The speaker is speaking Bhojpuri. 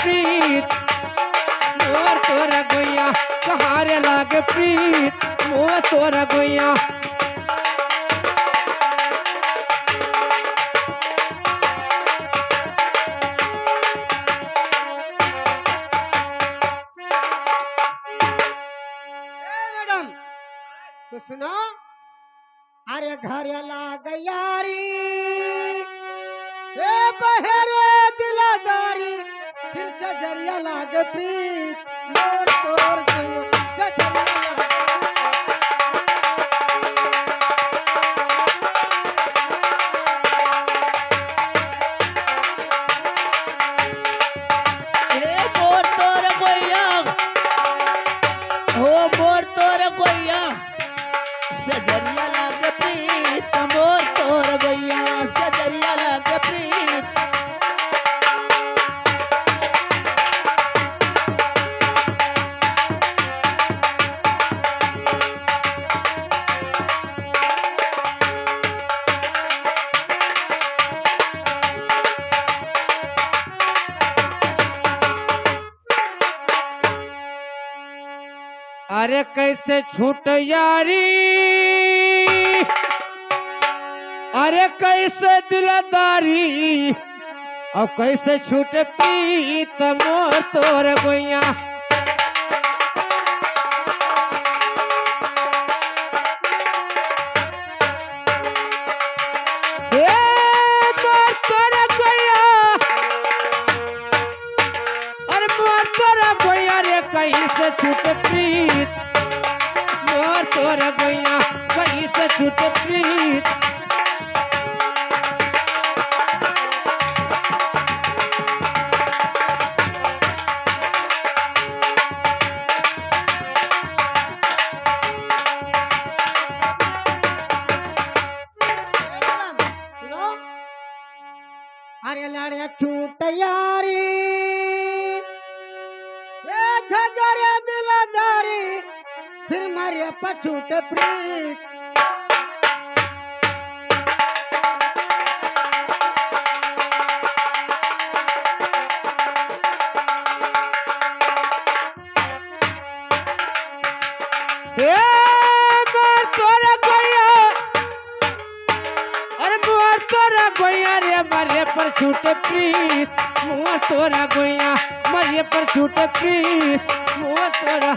प्रीत मोर तोरा गोइया कहारे लागे प्रीत मोर तोरा गोइया तो सुनो अरे घर लाग यारी ए बहरे दिलादारी फिर से जरिया लाग प्रीत मोर तोर गयो जरिया मोर तोर गोइया हो मोर तोर गोइया सजरिया लागे प्रीत मोर तोर गोइया सजरिया लागे प्रीत अरे कैसे छूट यारी अरे कैसे दिलदारी और कैसे छूट प्रीत मोर तोर गोइया मोर तोर गोइया अरे मोर तोर गोइया रे कैसे छूट प्रीत मोर तोर गोइया कैसे छूट प्रीत अरे लड़े छूट यारी ये झगड़े दिलदारी फिर मारे पछूट प्रीत मोर तोरा गोइया अरे मोर तोरा गोइया रे मरे पर छूटे प्रीत मोर तोरा गोइया मरे पर छूटे प्रीत मोर तोरा